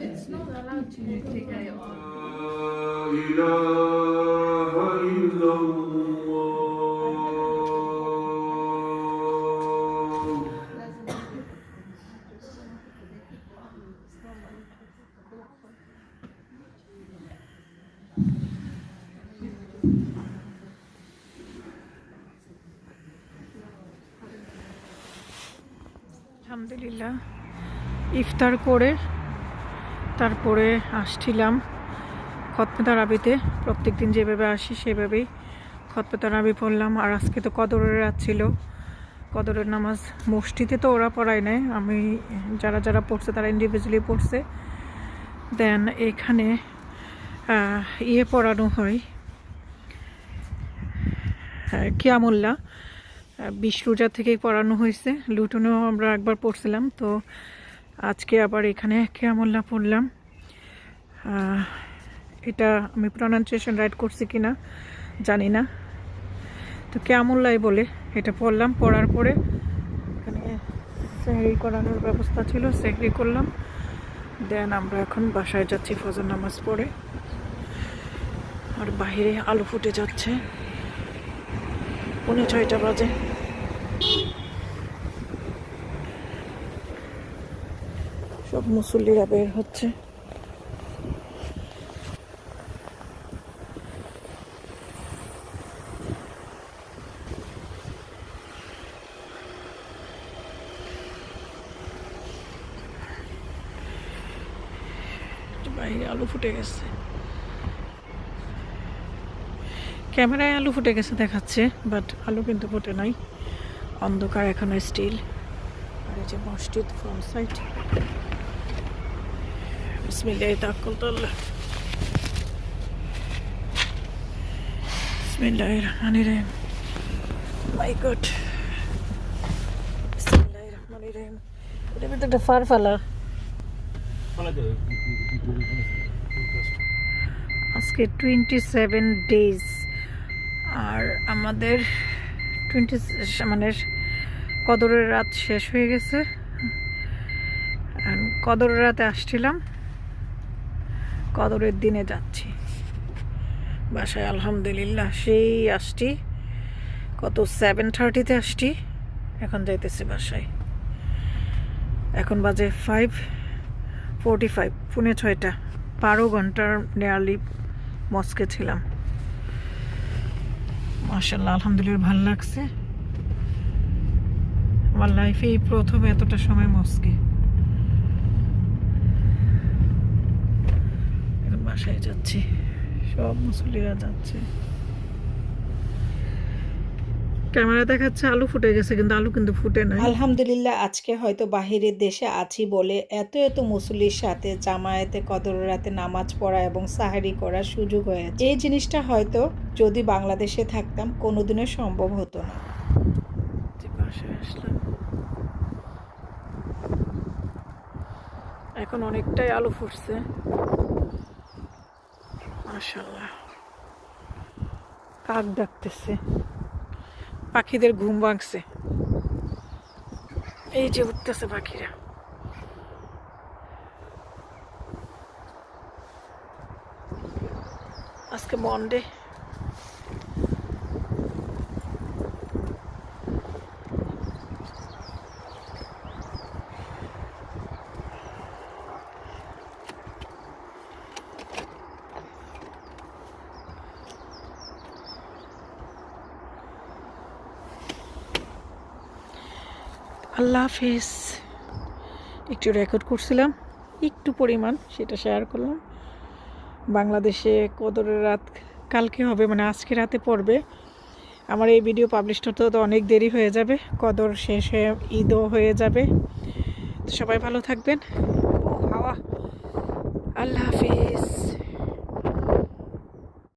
It's not allowed to take it off. আলহামদুলিল্লাহ ইফতার করে তারপরে আসছিলাম খতমে তারাবিতে। প্রত্যেক দিন যেভাবে আসি সেভাবেই খতমে তারাবি পড়লাম। আর আজকে তো কদরের রাত ছিল, কদরের নামাজ মসজিদে তো ওরা পড়ায় নাই, আমি যারা যারা পড়ছে তারা ইন্ডিভিজুয়ালি পড়ছে। দেন এখানে পড়ানো হয় কিয়ামুল্লাহ, 20 রোজা থেকেই পড়ানো হয়েছে। লুটনেও আমরা একবার পড়ছিলাম, তো আজকে আবার এখানে কিয়ামুল্লাহ পড়লাম। এটা আমি প্রনাউন্সিয়েশন রাইট করছি কিনা জানি না, তো কিয়ামুল্লাহ বলে এটা পড়লাম। পড়ার পরে এখানে সেহরি করানোর ব্যবস্থা ছিল, সেহরি করলাম। দেন আমরা এখন বাসায় যাচ্ছি ফজর নামাজ পড়ে। আর বাইরে আলো ফুটে যাচ্ছে, 6:45 বাজে। সব মুসল্লিরা বের হচ্ছে। বাইরে আলো ফুটে গেছে, ক্যামেরায় আলো ফুটে গেছে দেখাচ্ছে, বাট আলো কিন্তু ফুটে নাই, অন্ধকার এখনো স্টিল। আর এই যে মসজিদ ফ্রন্ট সাইড। বিসমিল্লাহি তাওয়াক্কালতুল্লাহ, বিসমিল্লাহির রহমানির রহিম। মাই গড, বিসমিল্লাহির রহমানির রহিম। এটা কিন্তু একটা ফারফালা। আজকে 27 ডেজ, আর আমাদের 20 মানে কদরের রাত শেষ হয়ে গেছে। কদরের রাতে আসছিলাম, কদরের দিনে যাচ্ছি বাসায়। আলহামদুলিল্লাহ সেই আসছি কত 7:30-তে আসছি, এখন যাইতেছি বাসায়। এখন বাজে 5:45, 6:45। 12 ঘন্টার নিয়ারলি মস্কে ছিলাম। মাশাআল্লাহ আলহামদুলিল্লাহ ভালো লাগছে। আমার লাইফে এই প্রথম এতটা সময় মস্কে। এখন বাসায় যাচ্ছি, সব মুসল্লিরা যাচ্ছে। ক্যামেরা দেখাচ্ছে আলু ফুটে গেছে, কিন্তু আলু কিন্তু ফুটে নাই। আলহামদুলিল্লাহ আজকে হয়তো বাহিরের দেশে আছি বলে এত এত মুসল্লির সাথে জামায়াতে কদরের রাতে নামাজ পড়া এবং সাহারি করার সুযোগ হয়েছে। এই জিনিসটা হয়তো যদি বাংলাদেশে থাকতাম কোনোদিনও সম্ভব হতো না। বাসায় আসলাম, এখন অনেকটাই আলু ফুটছে মাশাআল্লাহ। কাক ডাকতেছে, পাখিদের ঘুম ভাঙছে, এই যে উঠতেছে পাখিরা। আজকে মন্ডে, আল্লাহ হাফিজ। একটু রেকর্ড করছিলাম, একটু পরিমাণ, সেটা শেয়ার করলাম। বাংলাদেশে কদরের রাত কালকে হবে, মানে আজকে রাতে পড়বে। আমার এই ভিডিও পাবলিশ হতে তো অনেক দেরি হয়ে যাবে, কদর শেষ হয়ে ঈদও হয়ে যাবে। তো সবাই ভালো থাকবেন। হাওয়া, আল্লাহ হাফিজ।